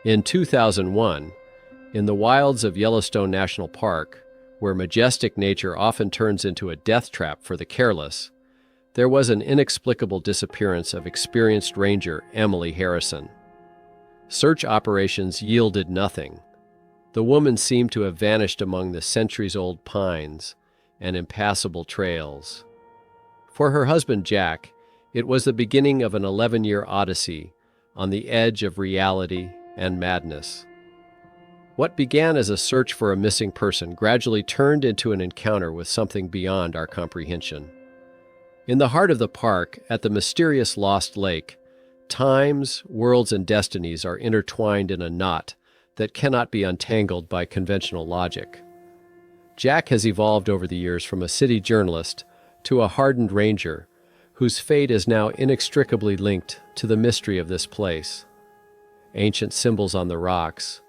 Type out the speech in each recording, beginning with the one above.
In 2001, in the wilds of Yellowstone National Park, where majestic nature often turns into a death trap for the careless, there was an inexplicable disappearance of experienced ranger Emily Harrison. Search operations yielded nothing. The woman seemed to have vanished among the centuries-old pines and impassable trails. For her husband Jack, it was the beginning of an 11-year odyssey on the edge of reality and madness. What began as a search for a missing person gradually turned into an encounter with something beyond our comprehension. In the heart of the park, at the mysterious Lost Lake, times, worlds, and destinies are intertwined in a knot that cannot be untangled by conventional logic. Jack has evolved over the years from a city journalist to a hardened ranger whose fate is now inextricably linked to the mystery of this place. Ancient symbols on the rocks,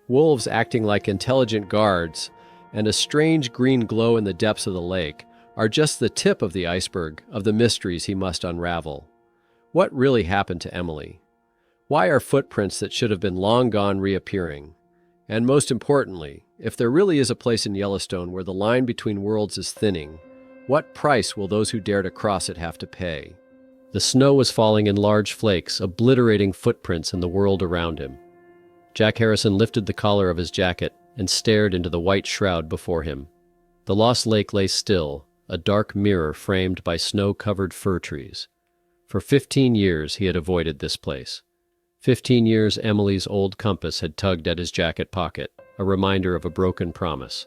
wolves acting like intelligent guards, and a strange green glow in the depths of the lake are just the tip of the iceberg of the mysteries he must unravel. What really happened to Emily? Why are footprints that should have been long gone reappearing? And most importantly, if there really is a place in Yellowstone where the line between worlds is thinning, what price will those who dare to cross it have to pay? The snow was falling in large flakes, obliterating footprints in the world around him. Jack Harrison lifted the collar of his jacket and stared into the white shroud before him. The Lost Lake lay still, a dark mirror framed by snow-covered fir trees. For 15 years he had avoided this place. 15 years Emily's old compass had tugged at his jacket pocket, a reminder of a broken promise.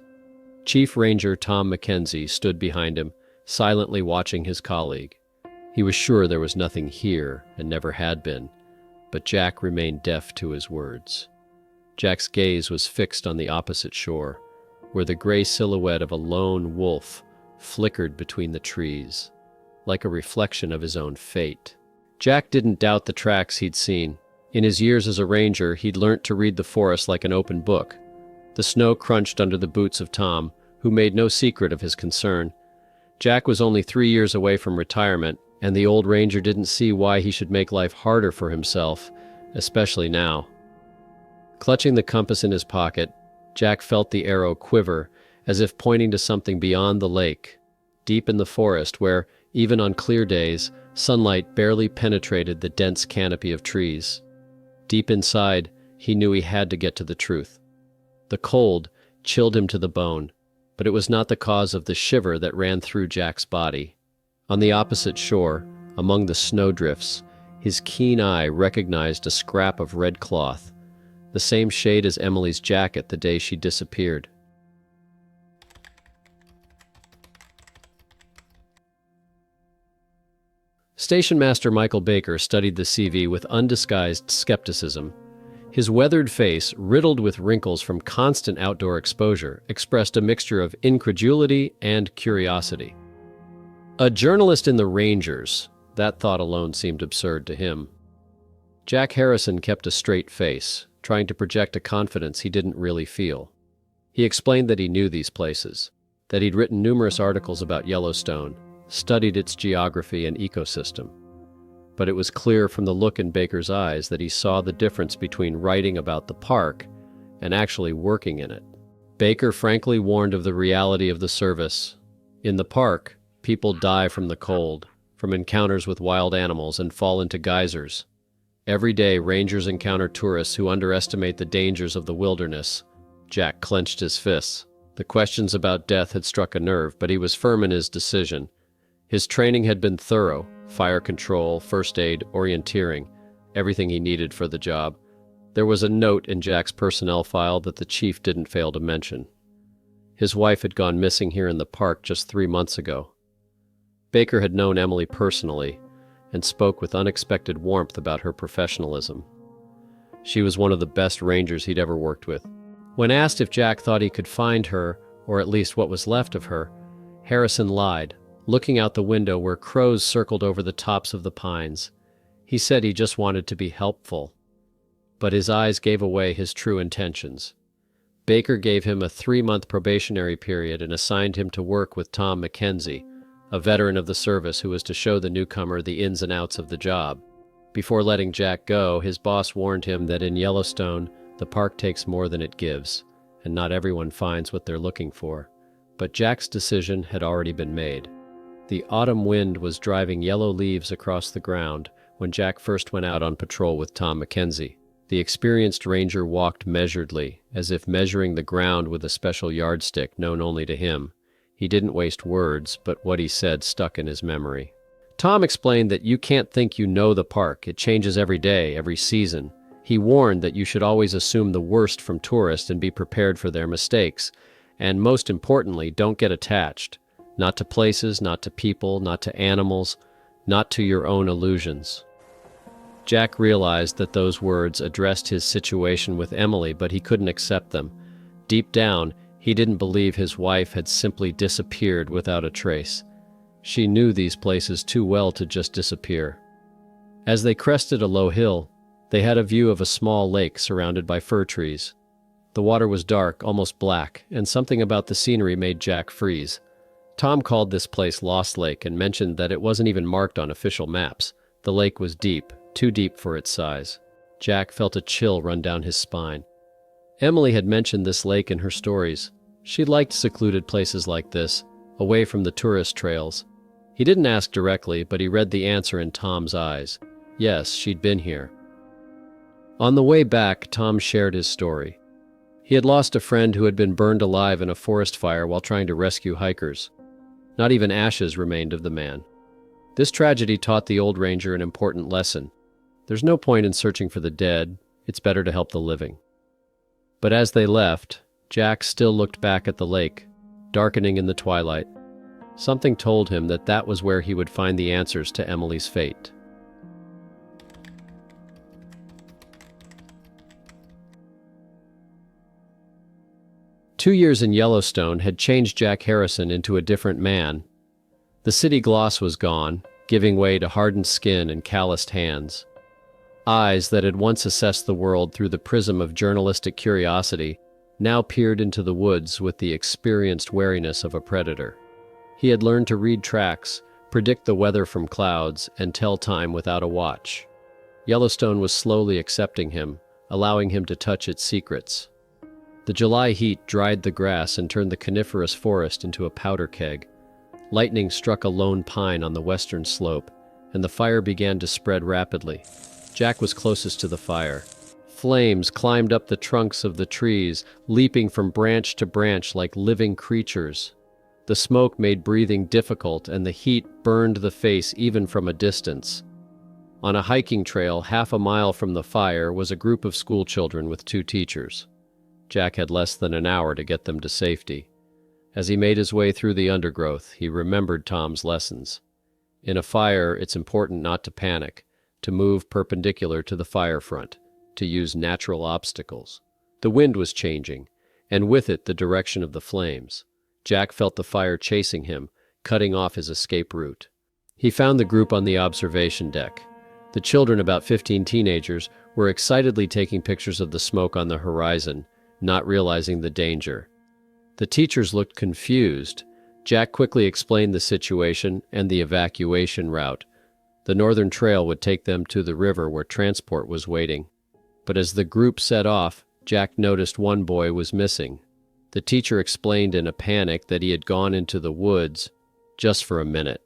Chief Ranger Tom Mackenzie stood behind him, silently watching his colleague. He was sure there was nothing here and never had been, but Jack remained deaf to his words. Jack's gaze was fixed on the opposite shore, where the gray silhouette of a lone wolf flickered between the trees, like a reflection of his own fate. Jack didn't doubt the tracks he'd seen. In his years as a ranger, he'd learnt to read the forest like an open book. The snow crunched under the boots of Tom, who made no secret of his concern. Jack was only 3 years away from retirement, and the old ranger didn't see why he should make life harder for himself, especially now. Clutching the compass in his pocket, Jack felt the arrow quiver, as if pointing to something beyond the lake, deep in the forest where, even on clear days, sunlight barely penetrated the dense canopy of trees. Deep inside, he knew he had to get to the truth. The cold chilled him to the bone, but it was not the cause of the shiver that ran through Jack's body. On the opposite shore, among the snowdrifts, his keen eye recognized a scrap of red cloth, the same shade as Emily's jacket the day she disappeared. Station Master Michael Baker studied the CV with undisguised skepticism. His weathered face, riddled with wrinkles from constant outdoor exposure, expressed a mixture of incredulity and curiosity. A journalist in the Rangers, that thought alone seemed absurd to him. Jack Harrison kept a straight face, trying to project a confidence he didn't really feel. He explained that he knew these places, that he'd written numerous articles about Yellowstone, studied its geography and ecosystem. But it was clear from the look in Baker's eyes that he saw the difference between writing about the park and actually working in it. Baker frankly warned of the reality of the service. In the park, people die from the cold, from encounters with wild animals, and fall into geysers. Every day, rangers encounter tourists who underestimate the dangers of the wilderness. Jack clenched his fists. The questions about death had struck a nerve, but he was firm in his decision. His training had been thorough: fire control, first aid, orienteering, everything he needed for the job. There was a note in Jack's personnel file that the chief didn't fail to mention. His wife had gone missing here in the park just 3 months ago. Baker had known Emily personally and spoke with unexpected warmth about her professionalism. She was one of the best rangers he'd ever worked with. When asked if Jack thought he could find her, or at least what was left of her, Harrison lied, looking out the window where crows circled over the tops of the pines. He said he just wanted to be helpful, but his eyes gave away his true intentions. Baker gave him a 3-month probationary period and assigned him to work with Tom Mackenzie, a veteran of the service who was to show the newcomer the ins and outs of the job. Before letting Jack go, his boss warned him that in Yellowstone, the park takes more than it gives, and not everyone finds what they're looking for. But Jack's decision had already been made. The autumn wind was driving yellow leaves across the ground when Jack first went out on patrol with Tom Mackenzie. The experienced ranger walked measuredly, as if measuring the ground with a special yardstick known only to him. He didn't waste words, but what he said stuck in his memory. Tom explained that you can't think you know the park. It changes every day, every season. He warned that you should always assume the worst from tourists and be prepared for their mistakes. And most importantly, don't get attached. Not to places, not to people, not to animals, not to your own illusions. Jack realized that those words addressed his situation with Emily, but he couldn't accept them. Deep down, he didn't believe his wife had simply disappeared without a trace. She knew these places too well to just disappear. As they crested a low hill, they had a view of a small lake surrounded by fir trees. The water was dark, almost black, and something about the scenery made Jack freeze. Tom called this place Lost Lake and mentioned that it wasn't even marked on official maps. The lake was deep, too deep for its size. Jack felt a chill run down his spine. Emily had mentioned this lake in her stories. She liked secluded places like this, away from the tourist trails. He didn't ask directly, but he read the answer in Tom's eyes. Yes, she'd been here. On the way back, Tom shared his story. He had lost a friend who had been burned alive in a forest fire while trying to rescue hikers. Not even ashes remained of the man. This tragedy taught the old ranger an important lesson. There's no point in searching for the dead. It's better to help the living. But as they left, Jack still looked back at the lake, darkening in the twilight. Something told him that that was where he would find the answers to Emily's fate. Two years in Yellowstone had changed Jack Harrison into a different man. The city gloss was gone, giving way to hardened skin and calloused hands. Eyes that had once assessed the world through the prism of journalistic curiosity now peered into the woods with the experienced wariness of a predator. He had learned to read tracks, predict the weather from clouds, and tell time without a watch. Yellowstone was slowly accepting him, allowing him to touch its secrets. The July heat dried the grass and turned the coniferous forest into a powder keg. Lightning struck a lone pine on the western slope, and the fire began to spread rapidly. Jack was closest to the fire. Flames climbed up the trunks of the trees, leaping from branch to branch like living creatures. The smoke made breathing difficult, and the heat burned the face even from a distance. On a hiking trail half a mile from the fire was a group of schoolchildren with two teachers. Jack had less than an hour to get them to safety. As he made his way through the undergrowth, he remembered Tom's lessons. In a fire, it's important not to panic, to move perpendicular to the fire front, to use natural obstacles. The wind was changing, and with it the direction of the flames. Jack felt the fire chasing him, cutting off his escape route. He found the group on the observation deck. The children, about 15 teenagers, were excitedly taking pictures of the smoke on the horizon, not realizing the danger. The teachers looked confused. Jack quickly explained the situation and the evacuation route. The northern trail would take them to the river where transport was waiting. But as the group set off, Jack noticed one boy was missing. The teacher explained in a panic that he had gone into the woods just for a minute.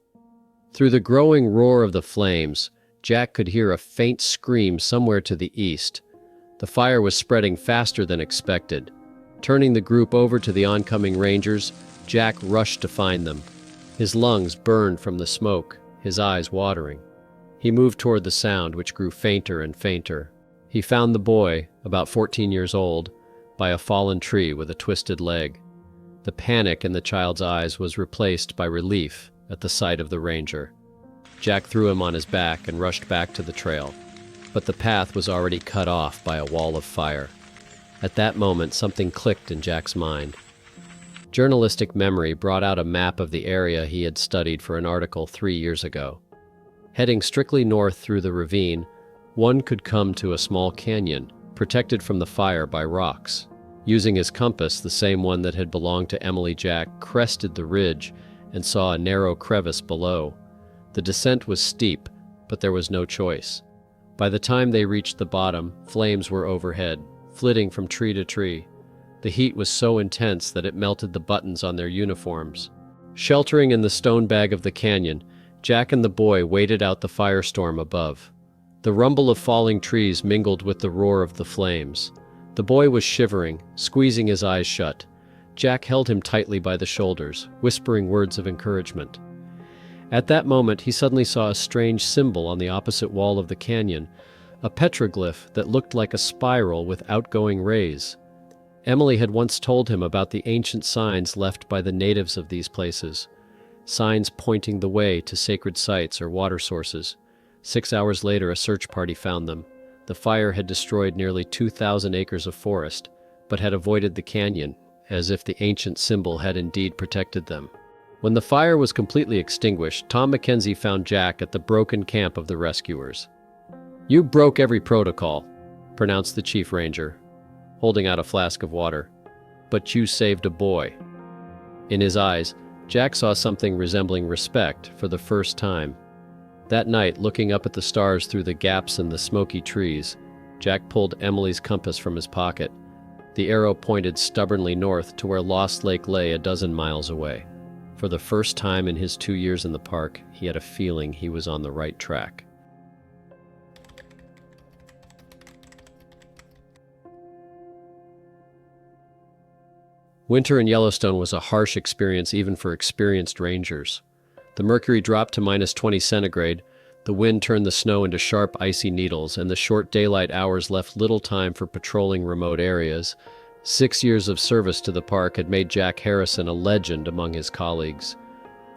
Through the growing roar of the flames, Jack could hear a faint scream somewhere to the east. The fire was spreading faster than expected. Turning the group over to the oncoming rangers, Jack rushed to find them. His lungs burned from the smoke, his eyes watering. He moved toward the sound, which grew fainter and fainter. He found the boy, about 14 years old, by a fallen tree with a twisted leg. The panic in the child's eyes was replaced by relief at the sight of the ranger. Jack threw him on his back and rushed back to the trail, but the path was already cut off by a wall of fire. At that moment, something clicked in Jack's mind. Journalistic memory brought out a map of the area he had studied for an article 3 years ago. Heading strictly north through the ravine, one could come to a small canyon, protected from the fire by rocks. Using his compass, the same one that had belonged to Emily, Jack crested the ridge and saw a narrow crevice below. The descent was steep, but there was no choice. By the time they reached the bottom, flames were overhead, flitting from tree to tree. The heat was so intense that it melted the buttons on their uniforms. Sheltering in the stone bag of the canyon, Jack and the boy waited out the firestorm above. The rumble of falling trees mingled with the roar of the flames. The boy was shivering, squeezing his eyes shut. Jack held him tightly by the shoulders, whispering words of encouragement. At that moment, he suddenly saw a strange symbol on the opposite wall of the canyon, a petroglyph that looked like a spiral with outgoing rays. Emily had once told him about the ancient signs left by the natives of these places, signs pointing the way to sacred sites or water sources. 6 hours later, a search party found them. The fire had destroyed nearly 2,000 acres of forest, but had avoided the canyon, as if the ancient symbol had indeed protected them. When the fire was completely extinguished, Tom Mackenzie found Jack at the broken camp of the rescuers. "You broke every protocol," pronounced the chief ranger, holding out a flask of water. "But you saved a boy." In his eyes, Jack saw something resembling respect for the first time. That night, looking up at the stars through the gaps in the smoky trees, Jack pulled Emily's compass from his pocket. The arrow pointed stubbornly north to where Lost Lake lay a dozen miles away. For the first time in his 2 years in the park, he had a feeling he was on the right track. Winter in Yellowstone was a harsh experience even for experienced rangers. The mercury dropped to -20 centigrade, the wind turned the snow into sharp, icy needles, and the short daylight hours left little time for patrolling remote areas. 6 years of service to the park had made Jack Harrison a legend among his colleagues.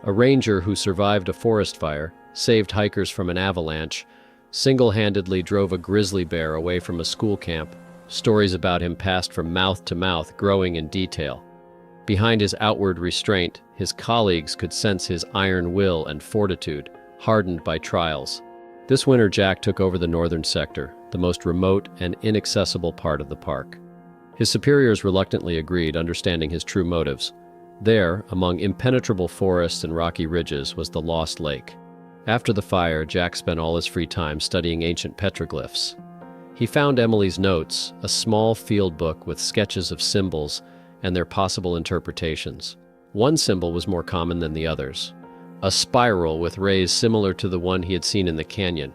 A ranger who survived a forest fire, saved hikers from an avalanche, single-handedly drove a grizzly bear away from a school camp. Stories about him passed from mouth to mouth, growing in detail. Behind his outward restraint, his colleagues could sense his iron will and fortitude, hardened by trials. This winter, Jack took over the northern sector, the most remote and inaccessible part of the park. His superiors reluctantly agreed, understanding his true motives. There, among impenetrable forests and rocky ridges, was the Lost Lake. After the fire, Jack spent all his free time studying ancient petroglyphs. He found Emily's notes, a small field book with sketches of symbols and their possible interpretations. One symbol was more common than the others, a spiral with rays similar to the one he had seen in the canyon.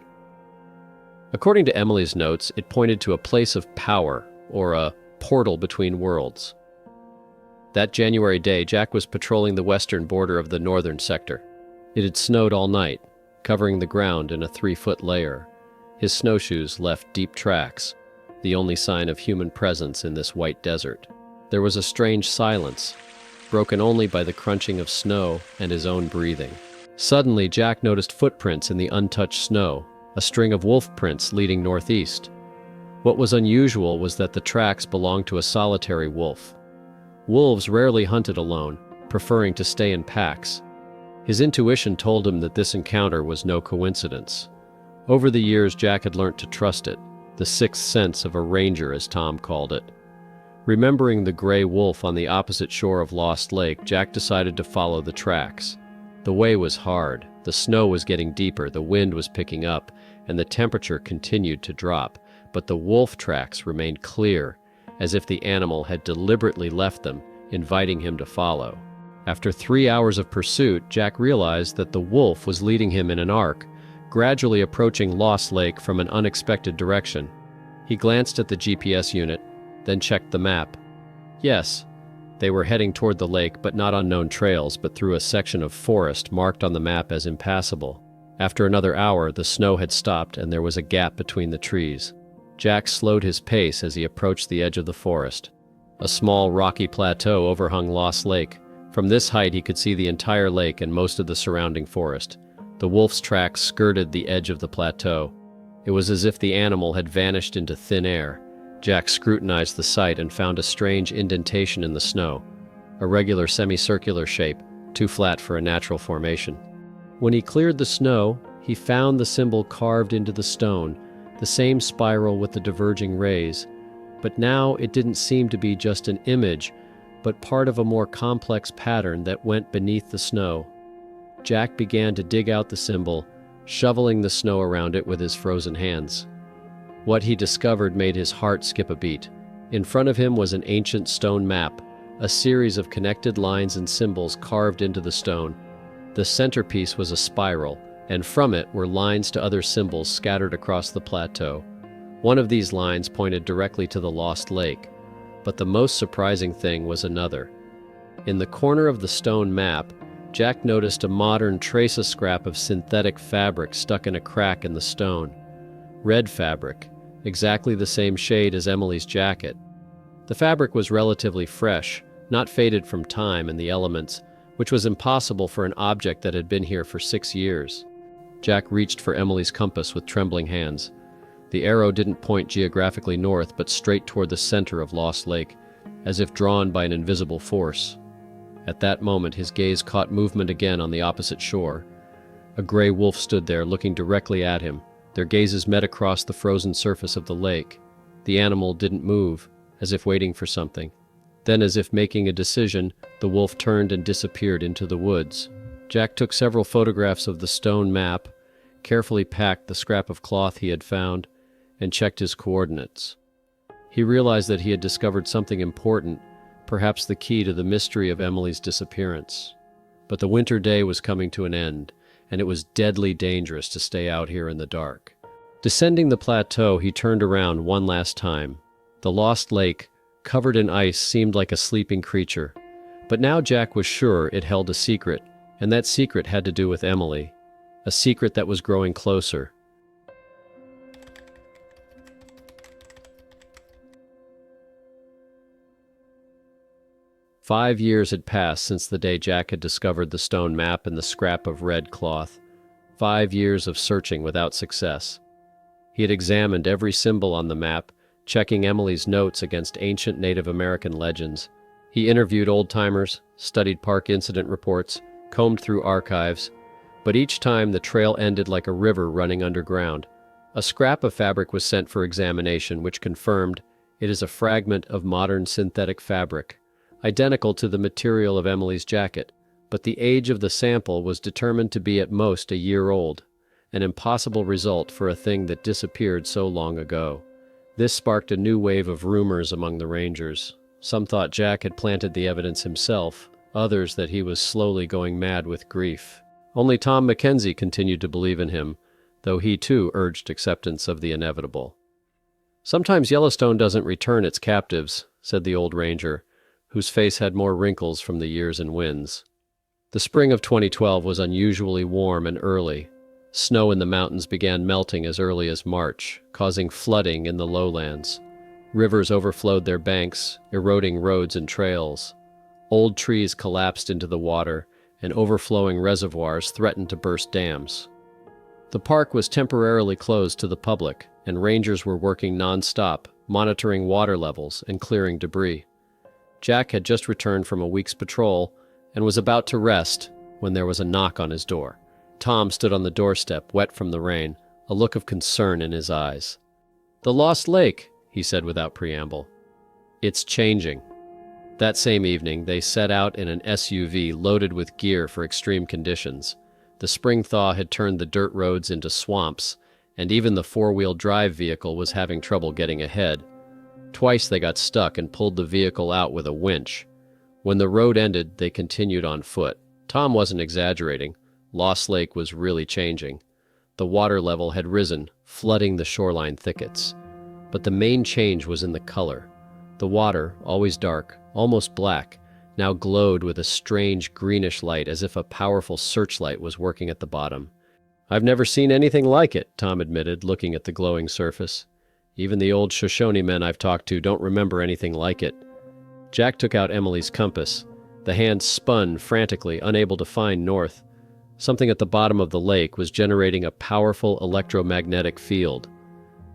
According to Emily's notes, it pointed to a place of power, or a portal between worlds. That January day, Jack was patrolling the western border of the northern sector. It had snowed all night, covering the ground in a 3-foot layer. His snowshoes left deep tracks, the only sign of human presence in this white desert. There was a strange silence, broken only by the crunching of snow and his own breathing. Suddenly, Jack noticed footprints in the untouched snow, a string of wolf prints leading northeast. What was unusual was that the tracks belonged to a solitary wolf. Wolves rarely hunted alone, preferring to stay in packs. His intuition told him that this encounter was no coincidence. Over the years, Jack had learned to trust it, the sixth sense of a ranger, as Tom called it. Remembering the gray wolf on the opposite shore of Lost Lake, Jack decided to follow the tracks. The way was hard, the snow was getting deeper, the wind was picking up, and the temperature continued to drop, but the wolf tracks remained clear, as if the animal had deliberately left them, inviting him to follow. After 3 hours of pursuit, Jack realized that the wolf was leading him in an arc, gradually approaching Lost Lake from an unexpected direction. He glanced at the GPS unit, then checked the map. Yes, they were heading toward the lake, but not on known trails, but through a section of forest marked on the map as impassable. After another hour, the snow had stopped and there was a gap between the trees. Jack slowed his pace as he approached the edge of the forest. A small rocky plateau overhung Lost Lake. From this height, he could see the entire lake and most of the surrounding forest. The wolf's tracks skirted the edge of the plateau. It was as if the animal had vanished into thin air. Jack scrutinized the site and found a strange indentation in the snow, a regular semicircular shape, too flat for a natural formation. When he cleared the snow, he found the symbol carved into the stone, the same spiral with the diverging rays. But now it didn't seem to be just an image, but part of a more complex pattern that went beneath the snow. Jack began to dig out the symbol, shoveling the snow around it with his frozen hands. What he discovered made his heart skip a beat. In front of him was an ancient stone map, a series of connected lines and symbols carved into the stone. The centerpiece was a spiral, and from it were lines to other symbols scattered across the plateau. One of these lines pointed directly to the lost lake, but the most surprising thing was another. In the corner of the stone map, Jack noticed a modern tracer scrap of synthetic fabric stuck in a crack in the stone. Red fabric, exactly the same shade as Emily's jacket. The fabric was relatively fresh, not faded from time and the elements, which was impossible for an object that had been here for 6 years. Jack reached for Emily's compass with trembling hands. The arrow didn't point geographically north, but straight toward the center of Lost Lake, as if drawn by an invisible force. At that moment, his gaze caught movement again on the opposite shore. A gray wolf stood there, looking directly at him. Their gazes met across the frozen surface of the lake. The animal didn't move, as if waiting for something. Then, as if making a decision, the wolf turned and disappeared into the woods. Jack took several photographs of the stone map, carefully packed the scrap of cloth he had found, and checked his coordinates. He realized that he had discovered something important, perhaps the key to the mystery of Emily's disappearance. But the winter day was coming to an end, and it was deadly dangerous to stay out here in the dark. Descending the plateau, he turned around one last time. The lost lake, covered in ice, seemed like a sleeping creature. But now Jack was sure it held a secret, and that secret had to do with Emily. A secret that was growing closer. Five years had passed since the day Jack had discovered the stone map and the scrap of red cloth. 5 years of searching without success. He had examined every symbol on the map, checking Emily's notes against ancient Native American legends. He interviewed old-timers, studied park incident reports, combed through archives, but each time the trail ended like a river running underground. A scrap of fabric was sent for examination, which confirmed it is a fragment of modern synthetic fabric, identical to the material of Emily's jacket, but the age of the sample was determined to be at most a year old, an impossible result for a thing that disappeared so long ago. This sparked a new wave of rumors among the rangers. Some thought Jack had planted the evidence himself, others that he was slowly going mad with grief. Only Tom Mackenzie continued to believe in him, though he too urged acceptance of the inevitable. "Sometimes Yellowstone doesn't return its captives," said the old ranger, whose face had more wrinkles from the years and winds. The spring of 2012 was unusually warm and early. Snow in the mountains began melting as early as March, causing flooding in the lowlands. Rivers overflowed their banks, eroding roads and trails. Old trees collapsed into the water, and overflowing reservoirs threatened to burst dams. The park was temporarily closed to the public, and rangers were working non-stop, monitoring water levels and clearing debris. Jack had just returned from a week's patrol and was about to rest when there was a knock on his door. Tom stood on the doorstep, wet from the rain, a look of concern in his eyes. "The Lost Lake," he said without preamble. "It's changing." That same evening, they set out in an SUV loaded with gear for extreme conditions. The spring thaw had turned the dirt roads into swamps, and even the four-wheel drive vehicle was having trouble getting ahead. Twice they got stuck and pulled the vehicle out with a winch. When the road ended, they continued on foot. Tom wasn't exaggerating. Lost Lake was really changing. The water level had risen, flooding the shoreline thickets. But the main change was in the color. The water, always dark, almost black, now glowed with a strange greenish light, as if a powerful searchlight was working at the bottom. "I've never seen anything like it," Tom admitted, looking at the glowing surface. "Even the old Shoshone men I've talked to don't remember anything like it." Jack took out Emily's compass. The hand spun frantically, unable to find north. Something at the bottom of the lake was generating a powerful electromagnetic field.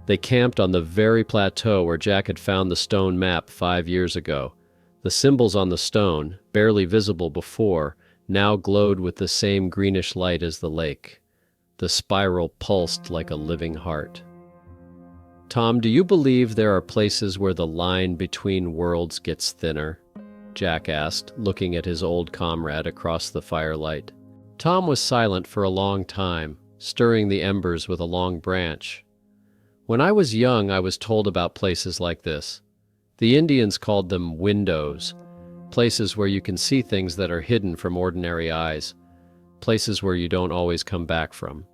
They camped on the very plateau where Jack had found the stone map 5 years ago. The symbols on the stone, barely visible before, now glowed with the same greenish light as the lake. The spiral pulsed like a living heart. "Tom, do you believe there are places where the line between worlds gets thinner?" Jack asked, looking at his old comrade across the firelight. Tom was silent for a long time, stirring the embers with a long branch. When I was young, I was told about places like this. The Indians called them windows, places where you can see things that are hidden from ordinary eyes, places where you don't always come back from.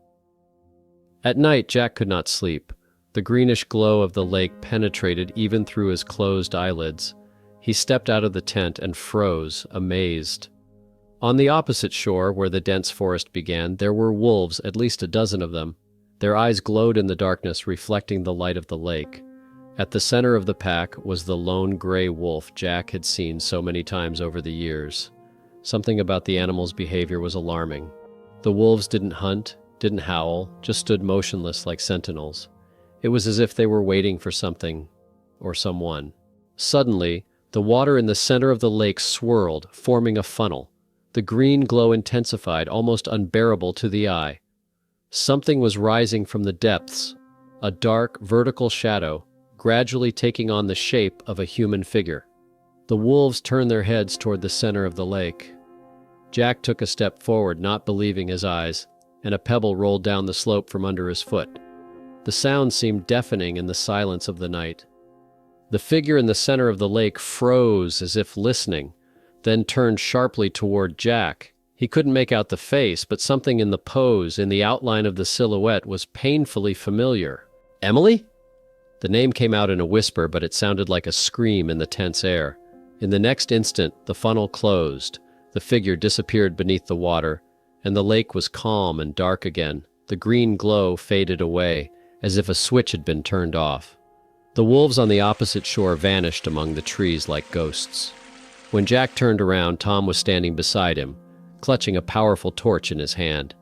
At night, Jack could not sleep. The greenish glow of the lake penetrated even through his closed eyelids. He stepped out of the tent and froze, amazed. On the opposite shore, where the dense forest began, there were wolves, at least a dozen of them. Their eyes glowed in the darkness, reflecting the light of the lake. At the center of the pack was the lone gray wolf Jack had seen so many times over the years. Something about the animal's behavior was alarming. The wolves didn't hunt, didn't howl, just stood motionless like sentinels. It was as if they were waiting for something or someone. Suddenly, the water in the center of the lake swirled, forming a funnel. The green glow intensified, almost unbearable to the eye. Something was rising from the depths, a dark, vertical shadow, gradually taking on the shape of a human figure. The wolves turned their heads toward the center of the lake. Jack took a step forward, not believing his eyes, and a pebble rolled down the slope from under his foot. The sound seemed deafening in the silence of the night. The figure in the center of the lake froze as if listening, then turned sharply toward Jack. He couldn't make out the face, but something in the pose, in the outline of the silhouette, was painfully familiar. Emily? The name came out in a whisper, but it sounded like a scream in the tense air. In the next instant, the funnel closed, the figure disappeared beneath the water, and the lake was calm and dark again. The green glow faded away, as if a switch had been turned off. The wolves on the opposite shore vanished among the trees like ghosts. When Jack turned around, Tom was standing beside him, clutching a powerful torch in his hand.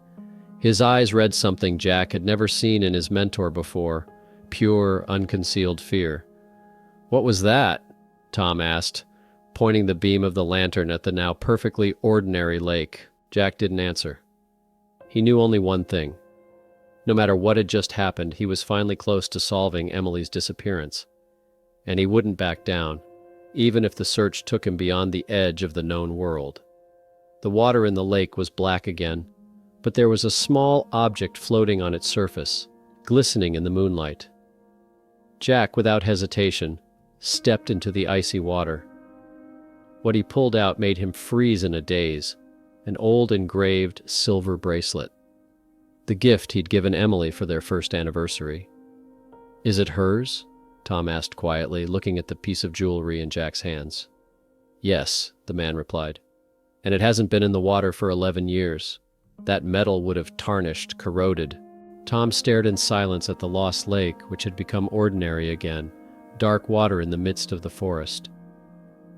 His eyes read something Jack had never seen in his mentor before, pure, unconcealed fear. "What was that?" Tom asked, pointing the beam of the lantern at the now perfectly ordinary lake. Jack didn't answer. He knew only one thing. No matter what had just happened, he was finally close to solving Emily's disappearance. And he wouldn't back down, even if the search took him beyond the edge of the known world. The water in the lake was black again, but there was a small object floating on its surface, glistening in the moonlight. Jack, without hesitation, stepped into the icy water. What he pulled out made him freeze in a daze, an old engraved silver bracelet. The gift he'd given Emily for their first anniversary. "Is it hers?" Tom asked quietly, looking at the piece of jewelry in Jack's hands. "Yes," the man replied. "And it hasn't been in the water for 11 years. That metal would have tarnished, corroded." Tom stared in silence at the lost lake, which had become ordinary again, dark water in the midst of the forest.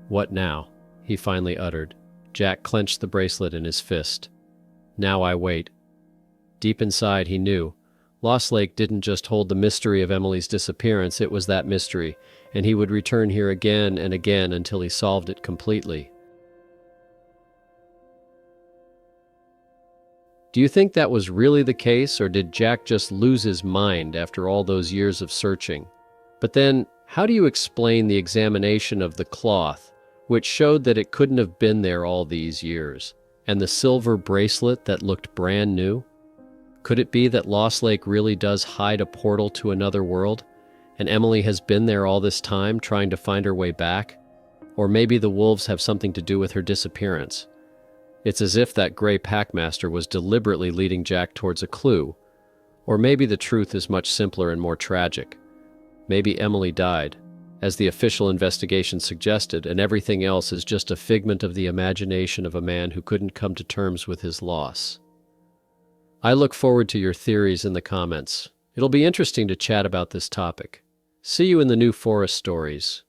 "What now?" he finally uttered. Jack clenched the bracelet in his fist. "Now I wait." Deep inside, he knew. Lost Lake didn't just hold the mystery of Emily's disappearance, it was that mystery, and he would return here again and again until he solved it completely. Do you think that was really the case, or did Jack just lose his mind after all those years of searching? But then, how do you explain the examination of the cloth, which showed that it couldn't have been there all these years, and the silver bracelet that looked brand new? Could it be that Lost Lake really does hide a portal to another world, and Emily has been there all this time trying to find her way back? Or maybe the wolves have something to do with her disappearance. It's as if that gray packmaster was deliberately leading Jack towards a clue. Or maybe the truth is much simpler and more tragic. Maybe Emily died, as the official investigation suggested, and everything else is just a figment of the imagination of a man who couldn't come to terms with his loss. I look forward to your theories in the comments. It'll be interesting to chat about this topic. See you in the new forest stories.